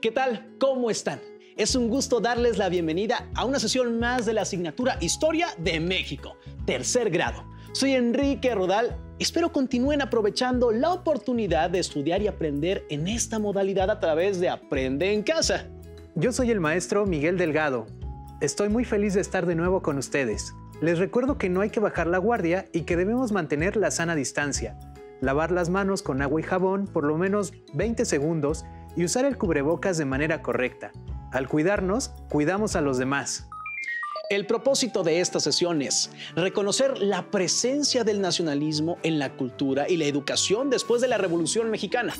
¿Qué tal? ¿Cómo están? Es un gusto darles la bienvenida a una sesión más de la asignatura Historia de México, tercer grado. Soy Enrique Rodal. Espero continúen aprovechando la oportunidad de estudiar y aprender en esta modalidad a través de Aprende en Casa. Yo soy el maestro Miguel Delgado. Estoy muy feliz de estar de nuevo con ustedes. Les recuerdo que no hay que bajar la guardia y que debemos mantener la sana distancia, lavar las manos con agua y jabón por lo menos 20 segundos y usar el cubrebocas de manera correcta. Al cuidarnos, cuidamos a los demás. El propósito de esta sesión es reconocer la presencia del nacionalismo en la cultura y la educación después de la Revolución Mexicana.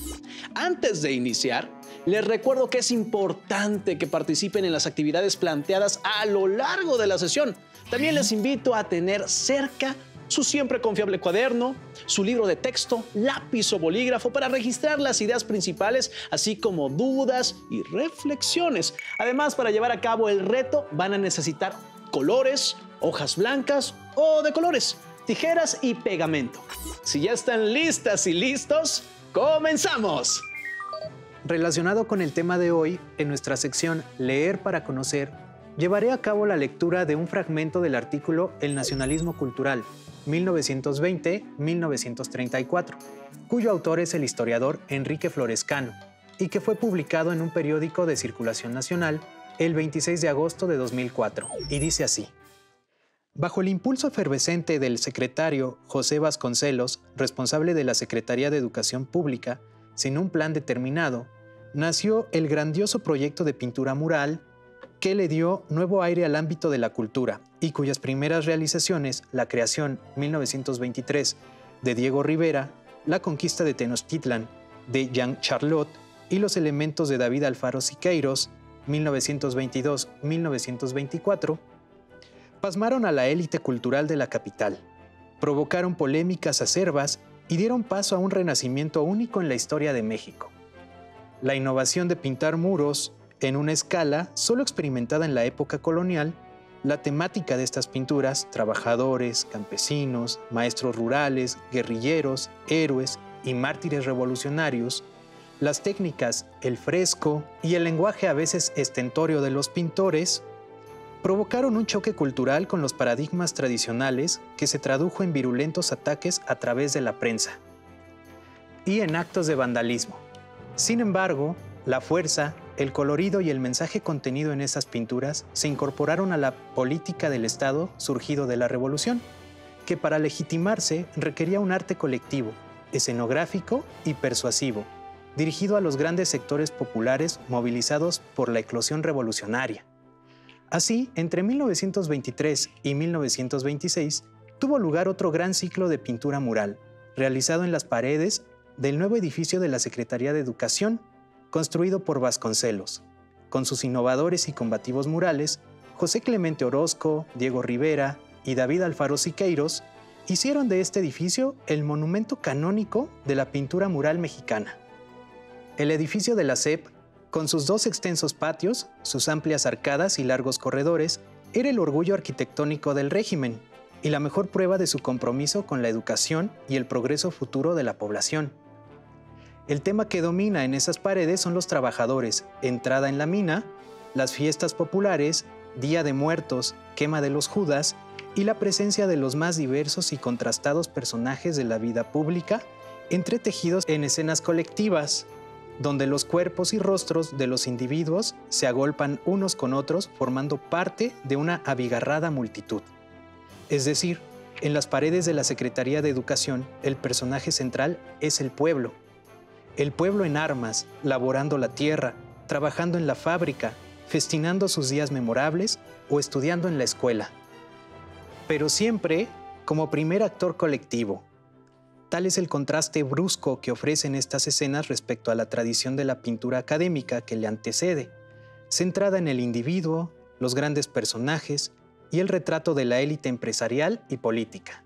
Antes de iniciar, les recuerdo que es importante que participen en las actividades planteadas a lo largo de la sesión. También les invito a tener cerca su siempre confiable cuaderno, su libro de texto, lápiz o bolígrafo para registrar las ideas principales, así como dudas y reflexiones. Además, para llevar a cabo el reto van a necesitar colores, hojas blancas o de colores, tijeras y pegamento. Si ya están listas y listos, ¡comenzamos! Relacionado con el tema de hoy, en nuestra sección Leer para conocer, llevaré a cabo la lectura de un fragmento del artículo El nacionalismo cultural, 1920-1934, cuyo autor es el historiador Enrique Florescano, y que fue publicado en un periódico de circulación nacional el 26 de agosto de 2004, y dice así. Bajo el impulso efervescente del secretario José Vasconcelos, responsable de la Secretaría de Educación Pública, sin un plan determinado, nació el grandioso proyecto de pintura mural que le dio nuevo aire al ámbito de la cultura y cuyas primeras realizaciones, la creación 1923 de Diego Rivera, la conquista de Tenochtitlan de Jean Charlot y los elementos de David Alfaro Siqueiros 1922-1924, pasmaron a la élite cultural de la capital, provocaron polémicas acerbas y dieron paso a un renacimiento único en la historia de México. La innovación de pintar muros en una escala solo experimentada en la época colonial, la temática de estas pinturas, trabajadores, campesinos, maestros rurales, guerrilleros, héroes y mártires revolucionarios, las técnicas, el fresco y el lenguaje a veces estentório de los pintores, provocaron un choque cultural con los paradigmas tradicionales que se tradujo en virulentos ataques a través de la prensa y en actos de vandalismo. Sin embargo, la fuerza, el colorido y el mensaje contenido en esas pinturas se incorporaron a la política del Estado surgido de la Revolución, que para legitimarse requería un arte colectivo, escenográfico y persuasivo, dirigido a los grandes sectores populares movilizados por la eclosión revolucionaria. Así, entre 1923 y 1926, tuvo lugar otro gran ciclo de pintura mural, realizado en las paredes del nuevo edificio de la Secretaría de Educación, construido por Vasconcelos. Con sus innovadores y combativos murales, José Clemente Orozco, Diego Rivera y David Alfaro Siqueiros hicieron de este edificio el monumento canónico de la pintura mural mexicana. El edificio de la SEP, con sus dos extensos patios, sus amplias arcadas y largos corredores, era el orgullo arquitectónico del régimen y la mejor prueba de su compromiso con la educación y el progreso futuro de la población. El tema que domina en esas paredes son los trabajadores, entrada en la mina, las fiestas populares, Día de Muertos, quema de los Judas y la presencia de los más diversos y contrastados personajes de la vida pública, entretejidos en escenas colectivas, donde los cuerpos y rostros de los individuos se agolpan unos con otros formando parte de una abigarrada multitud. Es decir, en las paredes de la Secretaría de Educación, el personaje central es el pueblo. El pueblo en armas, laborando la tierra, trabajando en la fábrica, festinando sus días memorables o estudiando en la escuela. Pero siempre como primer actor colectivo. Tal es el contraste brusco que ofrecen estas escenas respecto a la tradición de la pintura académica que le antecede, centrada en el individuo, los grandes personajes y el retrato de la élite empresarial y política.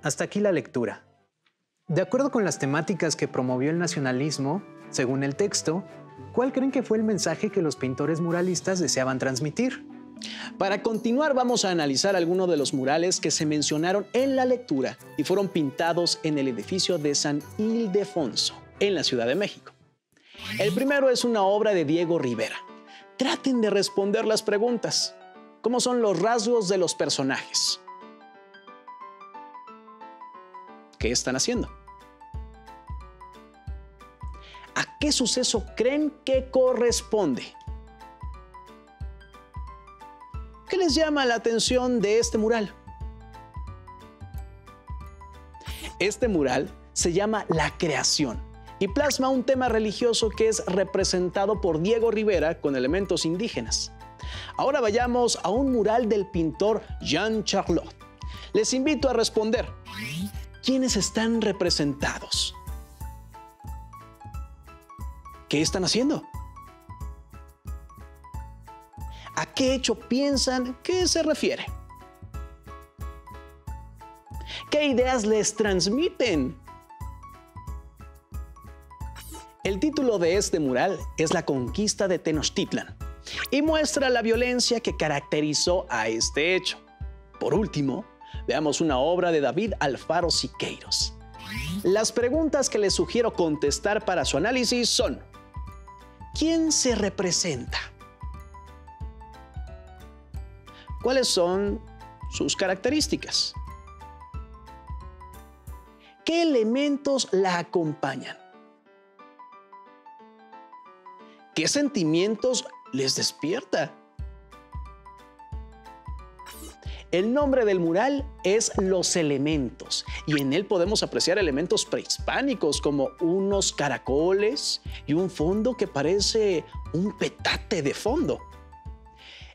Hasta aquí la lectura. De acuerdo con las temáticas que promovió el nacionalismo, según el texto, ¿cuál creen que fue el mensaje que los pintores muralistas deseaban transmitir? Para continuar, vamos a analizar algunos de los murales que se mencionaron en la lectura y fueron pintados en el edificio de San Ildefonso, en la Ciudad de México. El primero es una obra de Diego Rivera. Traten de responder las preguntas. ¿Cómo son los rasgos de los personajes? ¿Qué están haciendo? ¿A qué suceso creen que corresponde? ¿Qué les llama la atención de este mural? Este mural se llama La Creación y plasma un tema religioso que es representado por Diego Rivera con elementos indígenas. Ahora vayamos a un mural del pintor Jean Charlot. Les invito a responder. ¿Quiénes están representados? ¿Qué están haciendo? ¿A qué hecho piensan que se refiere? ¿Qué ideas les transmiten? El título de este mural es La conquista de Tenochtitlan y muestra la violencia que caracterizó a este hecho. Por último, veamos una obra de David Alfaro Siqueiros. Las preguntas que les sugiero contestar para su análisis son: ¿quién se representa? ¿Cuáles son sus características? ¿Qué elementos la acompañan? ¿Qué sentimientos les despierta? El nombre del mural es Los Elementos y en él podemos apreciar elementos prehispánicos como unos caracoles y un fondo que parece un petate de fondo.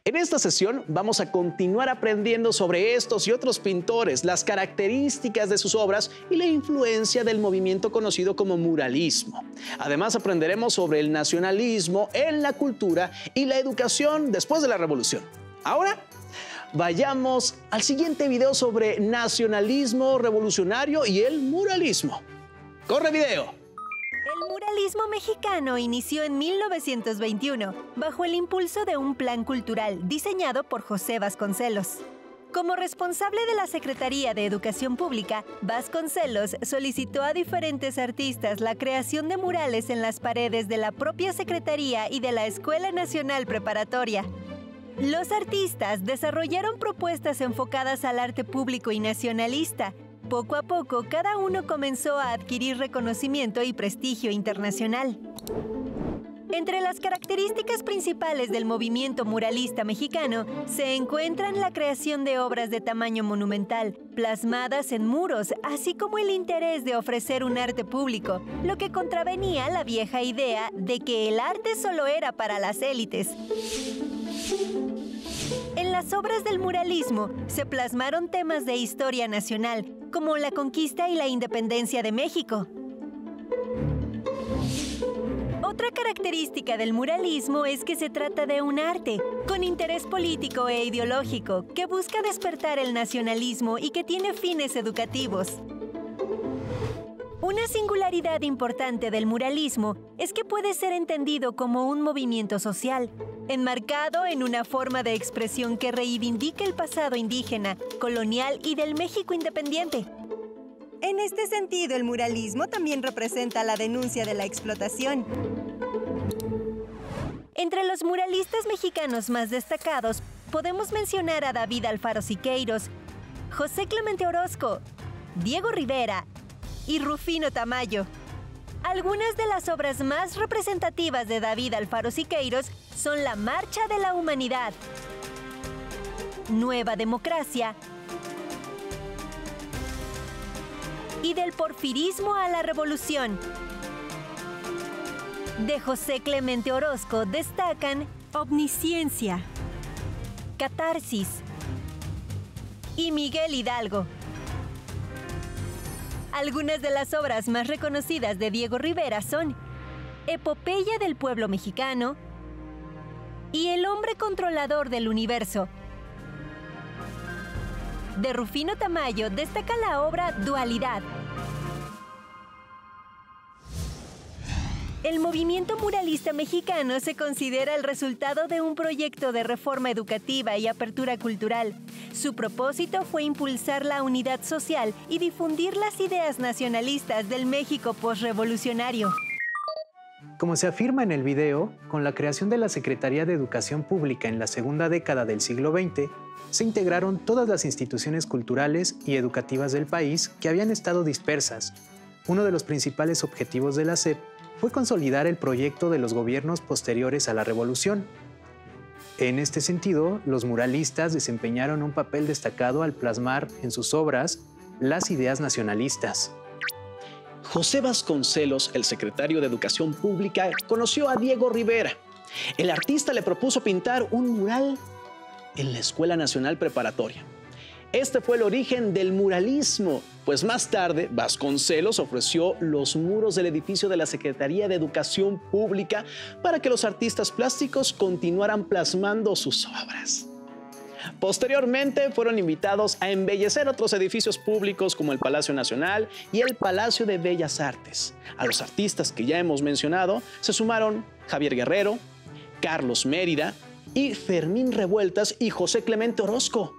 En esta sesión vamos a continuar aprendiendo sobre estos y otros pintores, las características de sus obras y la influencia del movimiento conocido como muralismo. Además aprenderemos sobre el nacionalismo en la cultura y la educación después de la Revolución. Ahora vayamos al siguiente video sobre nacionalismo revolucionario y el muralismo. ¡Corre video! El muralismo mexicano inició en 1921 bajo el impulso de un plan cultural diseñado por José Vasconcelos. Como responsable de la Secretaría de Educación Pública, Vasconcelos solicitó a diferentes artistas la creación de murales en las paredes de la propia Secretaría y de la Escuela Nacional Preparatoria. Los artistas desarrollaron propuestas enfocadas al arte público y nacionalista. Poco a poco, cada uno comenzó a adquirir reconocimiento y prestigio internacional. Entre las características principales del movimiento muralista mexicano se encuentran la creación de obras de tamaño monumental, plasmadas en muros, así como el interés de ofrecer un arte público, lo que contravenía la vieja idea de que el arte solo era para las élites. En las obras del muralismo se plasmaron temas de historia nacional, como la conquista y la independencia de México. Otra característica del muralismo es que se trata de un arte con interés político e ideológico que busca despertar el nacionalismo y que tiene fines educativos. Una singularidad importante del muralismo es que puede ser entendido como un movimiento social, enmarcado en una forma de expresión que reivindica el pasado indígena, colonial y del México independiente. En este sentido, el muralismo también representa la denuncia de la explotación. Entre los muralistas mexicanos más destacados, podemos mencionar a David Alfaro Siqueiros, José Clemente Orozco, Diego Rivera y Rufino Tamayo. Algunas de las obras más representativas de David Alfaro Siqueiros son La Marcha de la Humanidad, Nueva Democracia y Del Porfirismo a la Revolución. De José Clemente Orozco destacan Omnisciencia, Catarsis y Miguel Hidalgo. Algunas de las obras más reconocidas de Diego Rivera son Epopeya del Pueblo Mexicano y El Hombre Controlador del Universo. De Rufino Tamayo destaca la obra Dualidad. El movimiento muralista mexicano se considera el resultado de un proyecto de reforma educativa y apertura cultural. Su propósito fue impulsar la unidad social y difundir las ideas nacionalistas del México posrevolucionario. Como se afirma en el video, con la creación de la Secretaría de Educación Pública en la segunda década del siglo XX, se integraron todas las instituciones culturales y educativas del país que habían estado dispersas. Uno de los principales objetivos de la SEP fue consolidar el proyecto de los gobiernos posteriores a la Revolución. En este sentido, los muralistas desempeñaron un papel destacado al plasmar en sus obras las ideas nacionalistas. José Vasconcelos, el secretario de Educación Pública, conoció a Diego Rivera. El artista le propuso pintar un mural en la Escuela Nacional Preparatoria. Este fue el origen del muralismo, pues más tarde Vasconcelos ofreció los muros del edificio de la Secretaría de Educación Pública para que los artistas plásticos continuaran plasmando sus obras. Posteriormente fueron invitados a embellecer otros edificios públicos como el Palacio Nacional y el Palacio de Bellas Artes. A los artistas que ya hemos mencionado se sumaron Javier Guerrero, Carlos Mérida y Fermín Revueltas y José Clemente Orozco.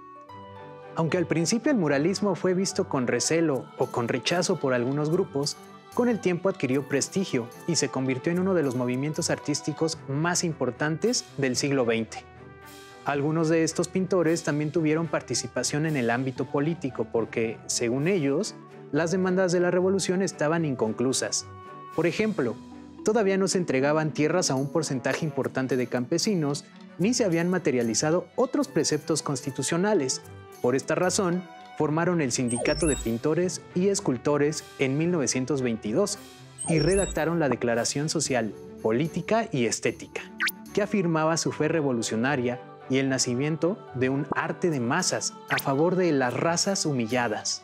Aunque al principio el muralismo fue visto con recelo o con rechazo por algunos grupos, con el tiempo adquirió prestigio y se convirtió en uno de los movimientos artísticos más importantes del siglo XX. Algunos de estos pintores también tuvieron participación en el ámbito político porque, según ellos, las demandas de la revolución estaban inconclusas. Por ejemplo, todavía no se entregaban tierras a un porcentaje importante de campesinos ni se habían materializado otros preceptos constitucionales. Por esta razón, formaron el Sindicato de Pintores y Escultores en 1922 y redactaron la Declaración Social, Política y Estética, que afirmaba su fe revolucionaria y el nacimiento de un arte de masas a favor de las razas humilladas.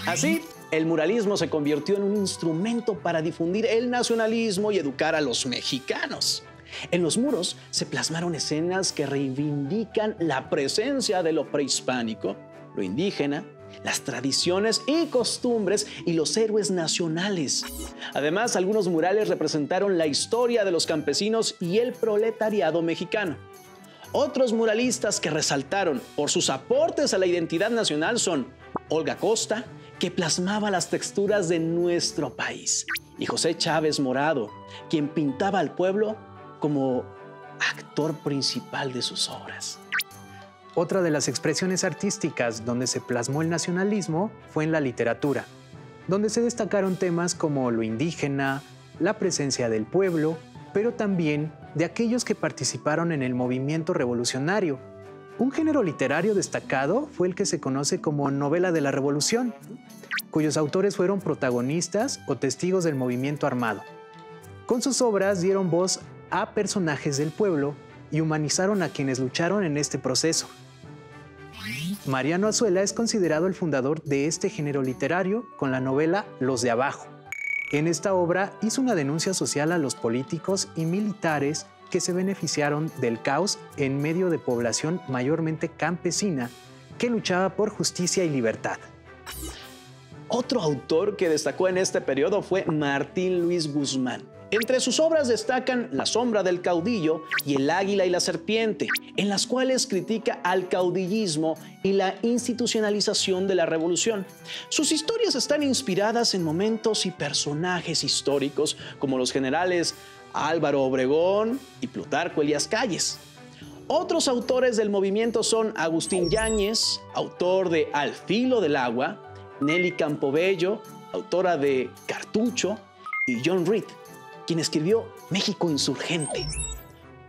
Así, el muralismo se convirtió en un instrumento para difundir el nacionalismo y educar a los mexicanos. En los muros se plasmaron escenas que reivindican la presencia de lo prehispánico, lo indígena, las tradiciones y costumbres y los héroes nacionales. Además, algunos murales representaron la historia de los campesinos y el proletariado mexicano. Otros muralistas que resaltaron por sus aportes a la identidad nacional son Olga Costa, que plasmaba las texturas de nuestro país, y José Chávez Morado, quien pintaba al pueblo como actor principal de sus obras. Otra de las expresiones artísticas donde se plasmó el nacionalismo fue en la literatura, donde se destacaron temas como lo indígena, la presencia del pueblo, pero también de aquellos que participaron en el movimiento revolucionario. Un género literario destacado fue el que se conoce como novela de la revolución, cuyos autores fueron protagonistas o testigos del movimiento armado. Con sus obras dieron voz a personajes del pueblo y humanizaron a quienes lucharon en este proceso. Mariano Azuela es considerado el fundador de este género literario con la novela Los de Abajo. En esta obra hizo una denuncia social a los políticos y militares que se beneficiaron del caos en medio de población mayormente campesina que luchaba por justicia y libertad. Otro autor que destacó en este periodo fue Martín Luis Guzmán. Entre sus obras destacan La sombra del caudillo y El águila y la serpiente, en las cuales critica al caudillismo y la institucionalización de la revolución. Sus historias están inspiradas en momentos y personajes históricos como los generales Álvaro Obregón y Plutarco Elías Calles. Otros autores del movimiento son Agustín Yáñez, autor de Al filo del agua, Nelly Campobello, autora de Cartucho, y John Reed, quien escribió México Insurgente.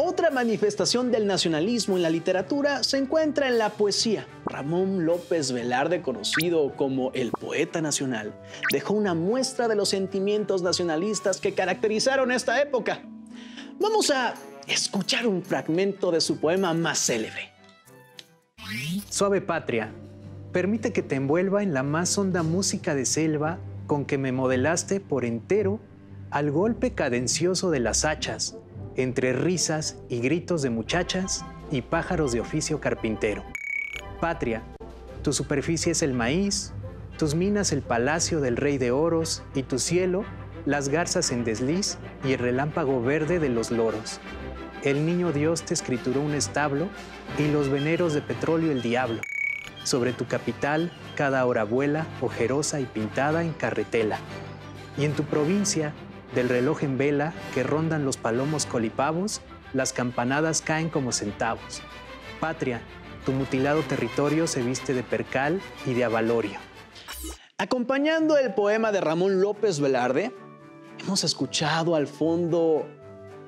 Otra manifestación del nacionalismo en la literatura se encuentra en la poesía. Ramón López Velarde, conocido como el poeta nacional, dejó una muestra de los sentimientos nacionalistas que caracterizaron esta época. Vamos a escuchar un fragmento de su poema más célebre. Suave patria, permite que te envuelva en la más honda música de selva con que me modelaste por entero al golpe cadencioso de las hachas, entre risas y gritos de muchachas y pájaros de oficio carpintero. Patria, tu superficie es el maíz, tus minas el palacio del rey de oros y tu cielo las garzas en desliz y el relámpago verde de los loros. El niño Dios te escrituró un establo y los veneros de petróleo el diablo. Sobre tu capital cada hora vuela, ojerosa y pintada en carretela. Y en tu provincia, del reloj en vela que rondan los palomos colipavos, las campanadas caen como centavos. Patria, tu mutilado territorio se viste de percal y de avalorio. Acompañando el poema de Ramón López Velarde, hemos escuchado al fondo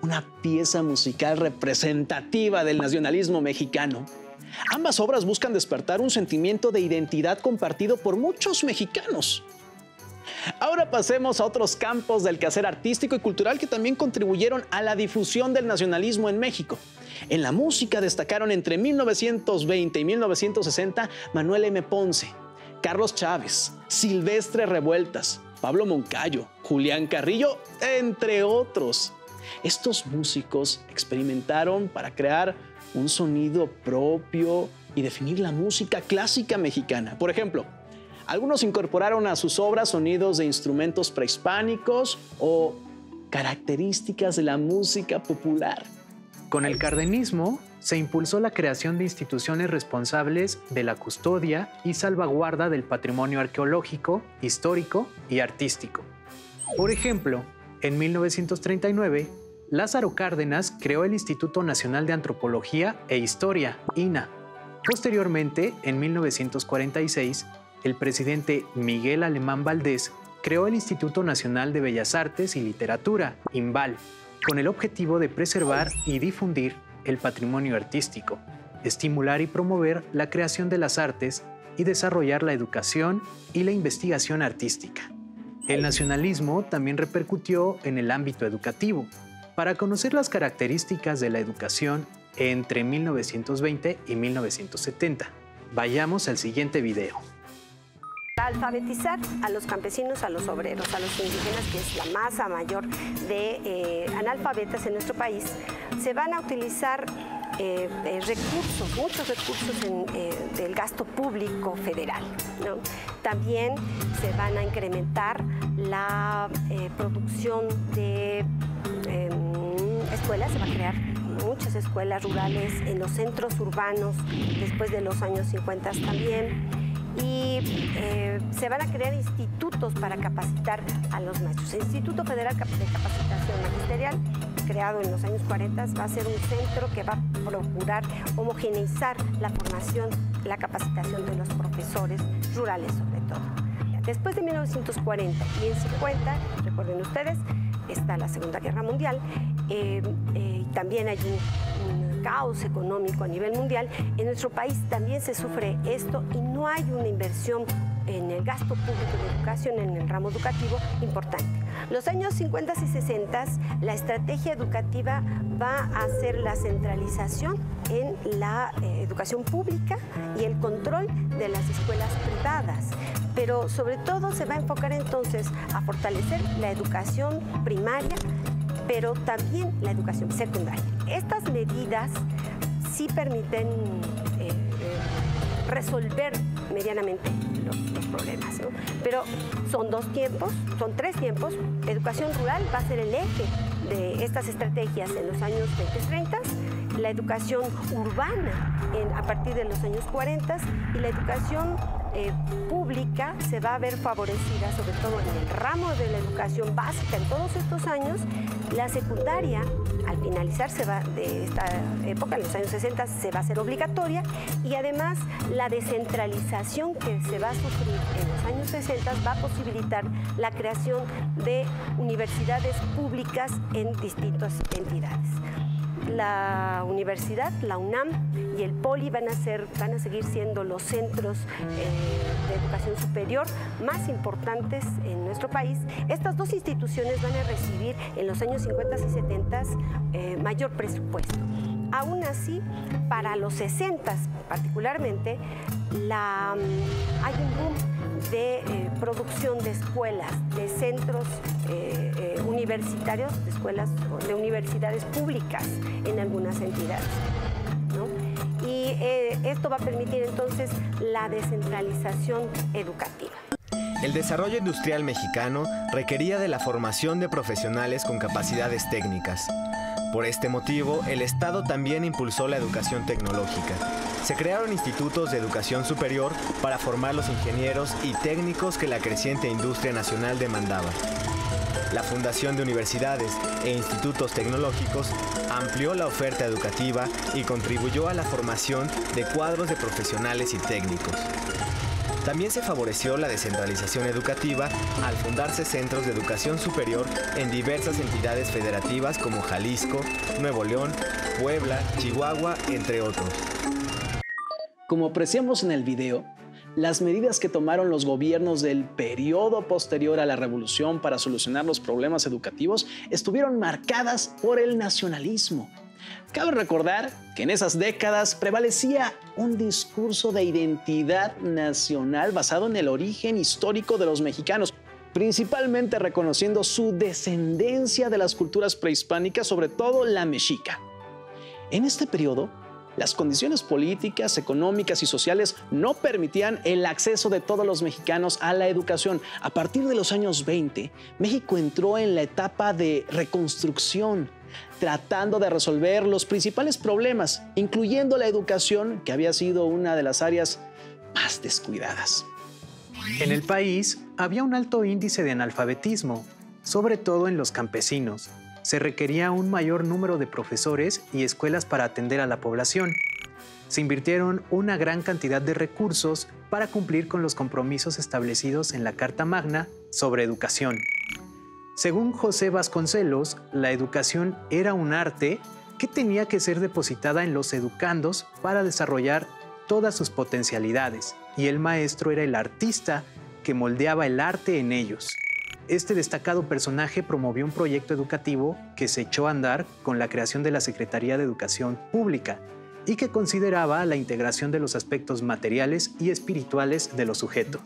una pieza musical representativa del nacionalismo mexicano. Ambas obras buscan despertar un sentimiento de identidad compartido por muchos mexicanos. Ahora pasemos a otros campos del quehacer artístico y cultural que también contribuyeron a la difusión del nacionalismo en México. En la música destacaron entre 1920 y 1960 Manuel M. Ponce, Carlos Chávez, Silvestre Revueltas, Pablo Moncayo, Julián Carrillo, entre otros. Estos músicos experimentaron para crear un sonido propio y definir la música clásica mexicana. Por ejemplo, algunos incorporaron a sus obras sonidos de instrumentos prehispánicos o características de la música popular. Con el cardenismo se impulsó la creación de instituciones responsables de la custodia y salvaguarda del patrimonio arqueológico, histórico y artístico. Por ejemplo, en 1939, Lázaro Cárdenas creó el Instituto Nacional de Antropología e Historia, INAH. Posteriormente, en 1946, el presidente Miguel Alemán Valdés creó el Instituto Nacional de Bellas Artes y Literatura, INVAL, con el objetivo de preservar y difundir el patrimonio artístico, estimular y promover la creación de las artes y desarrollar la educación y la investigación artística. El nacionalismo también repercutió en el ámbito educativo. Para conocer las características de la educación entre 1920 y 1970, vayamos al siguiente video. Alfabetizar a los campesinos, a los obreros, a los indígenas, que es la masa mayor de analfabetas en nuestro país, se van a utilizar recursos, muchos recursos del gasto público federal, ¿no? También se van a incrementar la producción de escuelas, se va a crear muchas escuelas rurales en los centros urbanos después de los años 50 también. Y se van a crear institutos para capacitar a los maestros. El Instituto Federal de Capacitación Magisterial, creado en los años 40, va a ser un centro que va a procurar homogeneizar la formación, la capacitación de los profesores rurales sobre todo. Después de 1940 y en 50, recuerden ustedes, está la Segunda Guerra Mundial, también hay un caos económico a nivel mundial. En nuestro país también se sufre esto y no hay una inversión en el gasto público de educación, en el ramo educativo, importante. Los años 50 y 60, la estrategia educativa va a ser la centralización en la educación pública y el control de las escuelas privadas. Pero sobre todo se va a enfocar entonces a fortalecer la educación primaria, pero también la educación secundaria. Estas medidas sí permiten resolver medianamente los problemas, ¿no? Pero son son tres tiempos. Educación rural va a ser el eje de estas estrategias en los años 20-30, la educación urbana a partir de los años 40 y la educación pública se va a ver favorecida sobre todo en el ramo de la educación básica en todos estos años. La secundaria, al finalizar de esta época, en los años 60, se va a hacer obligatoria y además la descentralización que se va a sufrir en los años 60 va a posibilitar la creación de universidades públicas en distintas entidades. La universidad, la UNAM y el POLI van a seguir siendo los centros de educación superior más importantes en nuestro país. Estas dos instituciones van a recibir en los años 50 y 70 mayor presupuesto. Aún así, para los 60 particularmente, hay un boom de producción de escuelas, de centros universitarios, de universidades públicas en algunas entidades, ¿no? Y esto va a permitir entonces la descentralización educativa. El desarrollo industrial mexicano requería de la formación de profesionales con capacidades técnicas. Por este motivo, el Estado también impulsó la educación tecnológica. Se crearon institutos de educación superior para formar los ingenieros y técnicos que la creciente industria nacional demandaba. La fundación de universidades e institutos tecnológicos amplió la oferta educativa y contribuyó a la formación de cuadros de profesionales y técnicos. También se favoreció la descentralización educativa al fundarse centros de educación superior en diversas entidades federativas como Jalisco, Nuevo León, Puebla, Chihuahua, entre otros. Como apreciamos en el video, las medidas que tomaron los gobiernos del periodo posterior a la revolución para solucionar los problemas educativos estuvieron marcadas por el nacionalismo. Cabe recordar que en esas décadas prevalecía un discurso de identidad nacional basado en el origen histórico de los mexicanos, principalmente reconociendo su descendencia de las culturas prehispánicas, sobre todo la mexica. En este periodo, las condiciones políticas, económicas y sociales no permitían el acceso de todos los mexicanos a la educación. A partir de los años 20, México entró en la etapa de reconstrucción, tratando de resolver los principales problemas, incluyendo la educación, que había sido una de las áreas más descuidadas. En el país había un alto índice de analfabetismo, sobre todo en los campesinos. Se requería un mayor número de profesores y escuelas para atender a la población. Se invirtieron una gran cantidad de recursos para cumplir con los compromisos establecidos en la Carta Magna sobre educación. Según José Vasconcelos, la educación era un arte que tenía que ser depositada en los educandos para desarrollar todas sus potencialidades, y el maestro era el artista que moldeaba el arte en ellos. Este destacado personaje promovió un proyecto educativo que se echó a andar con la creación de la Secretaría de Educación Pública y que consideraba la integración de los aspectos materiales y espirituales de los sujetos.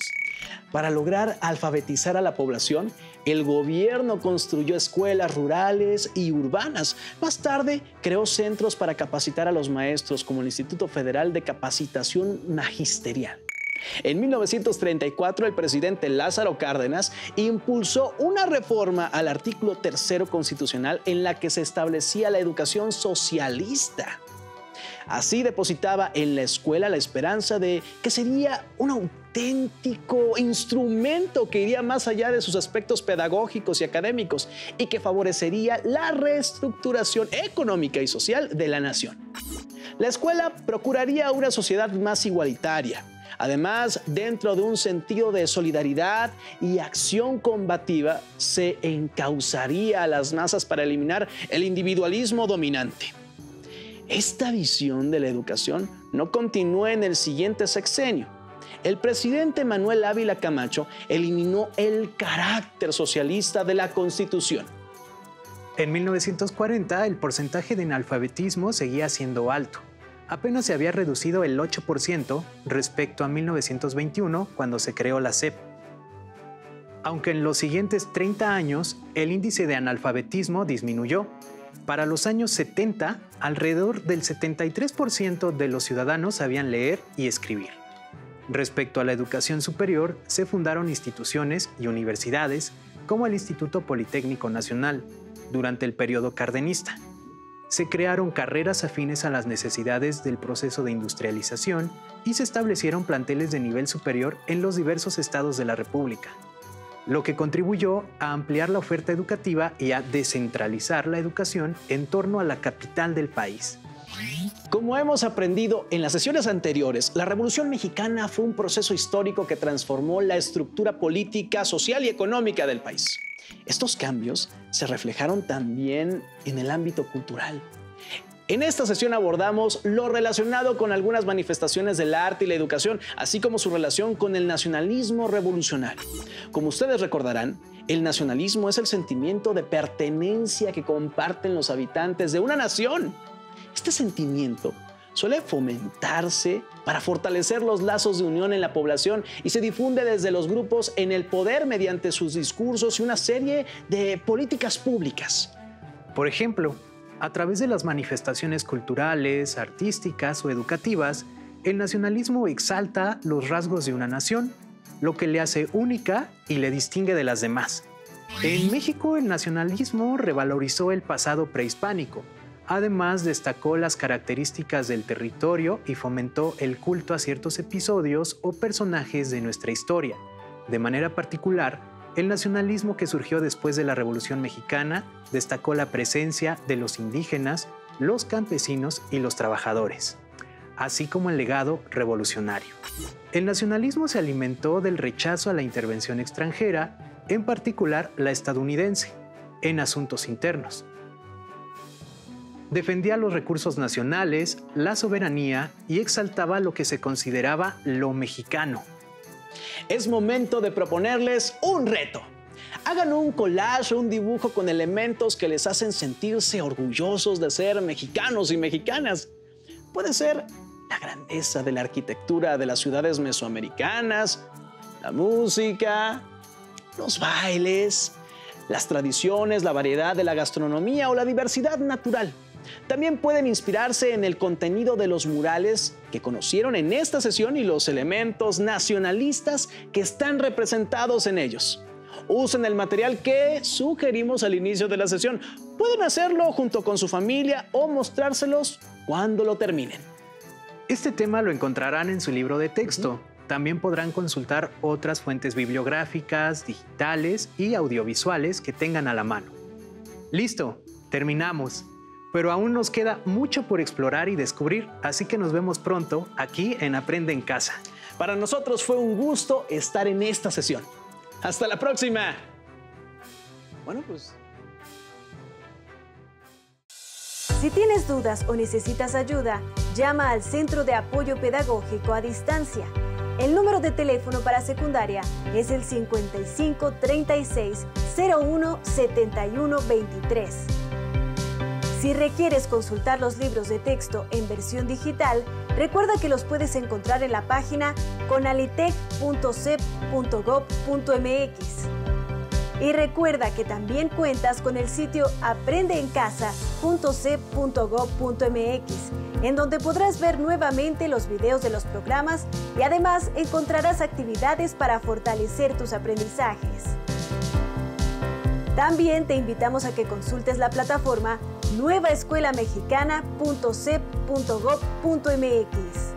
Para lograr alfabetizar a la población, el gobierno construyó escuelas rurales y urbanas. Más tarde, creó centros para capacitar a los maestros, como el Instituto Federal de Capacitación Magisterial. En 1934, el presidente Lázaro Cárdenas impulsó una reforma al artículo 3 constitucional en la que se establecía la educación socialista. Así depositaba en la escuela la esperanza de que sería un auténtico instrumento que iría más allá de sus aspectos pedagógicos y académicos y que favorecería la reestructuración económica y social de la nación. La escuela procuraría una sociedad más igualitaria. Además, dentro de un sentido de solidaridad y acción combativa, se encauzaría a las masas para eliminar el individualismo dominante. Esta visión de la educación no continuó en el siguiente sexenio. El presidente Manuel Ávila Camacho eliminó el carácter socialista de la Constitución. En 1940, el porcentaje de analfabetismo seguía siendo alto. Apenas se había reducido el 8% respecto a 1921, cuando se creó la SEP. Aunque en los siguientes 30 años, el índice de analfabetismo disminuyó. Para los años 70, alrededor del 73% de los ciudadanos sabían leer y escribir. Respecto a la educación superior, se fundaron instituciones y universidades, como el Instituto Politécnico Nacional, durante el periodo cardenista. Se crearon carreras afines a las necesidades del proceso de industrialización y se establecieron planteles de nivel superior en los diversos estados de la República, lo que contribuyó a ampliar la oferta educativa y a descentralizar la educación en torno a la capital del país. Como hemos aprendido en las sesiones anteriores, la Revolución Mexicana fue un proceso histórico que transformó la estructura política, social y económica del país. Estos cambios se reflejaron también en el ámbito cultural. En esta sesión abordamos lo relacionado con algunas manifestaciones del arte y la educación, así como su relación con el nacionalismo revolucionario. Como ustedes recordarán, el nacionalismo es el sentimiento de pertenencia que comparten los habitantes de una nación. Este sentimiento suele fomentarse para fortalecer los lazos de unión en la población y se difunde desde los grupos en el poder mediante sus discursos y una serie de políticas públicas. Por ejemplo, a través de las manifestaciones culturales, artísticas o educativas, el nacionalismo exalta los rasgos de una nación, lo que le hace única y le distingue de las demás. En México, el nacionalismo revalorizó el pasado prehispánico. Además, destacó las características del territorio y fomentó el culto a ciertos episodios o personajes de nuestra historia. De manera particular, El nacionalismo que surgió después de la Revolución Mexicana destacó la presencia de los indígenas, los campesinos y los trabajadores, así como el legado revolucionario. El nacionalismo se alimentó del rechazo a la intervención extranjera, en particular la estadounidense, en asuntos internos. Defendía los recursos nacionales, la soberanía y exaltaba lo que se consideraba lo mexicano. Es momento de proponerles un reto. Hagan un collage o un dibujo con elementos que les hacen sentirse orgullosos de ser mexicanos y mexicanas. Puede ser la grandeza de la arquitectura de las ciudades mesoamericanas, la música, los bailes, las tradiciones, la variedad de la gastronomía o la diversidad natural. También pueden inspirarse en el contenido de los murales que conocieron en esta sesión y los elementos nacionalistas que están representados en ellos. Usen el material que sugerimos al inicio de la sesión. Pueden hacerlo junto con su familia o mostrárselos cuando lo terminen. Este tema lo encontrarán en su libro de texto. También podrán consultar otras fuentes bibliográficas, digitales y audiovisuales que tengan a la mano. ¡Listo! Terminamos. Pero aún nos queda mucho por explorar y descubrir, así que nos vemos pronto aquí en Aprende en Casa. Para nosotros fue un gusto estar en esta sesión. ¡Hasta la próxima! Bueno, pues... Si tienes dudas o necesitas ayuda, llama al Centro de Apoyo Pedagógico a Distancia. El número de teléfono para secundaria es el 55 36 01 71 23. Si requieres consultar los libros de texto en versión digital, recuerda que los puedes encontrar en la página conalitec.cep.gov.mx. Y recuerda que también cuentas con el sitio aprendeencasa.cep.gov.mx, en donde podrás ver nuevamente los videos de los programas y además encontrarás actividades para fortalecer tus aprendizajes. También te invitamos a que consultes la plataforma nuevaescuelamexicana.cep.gov.mx.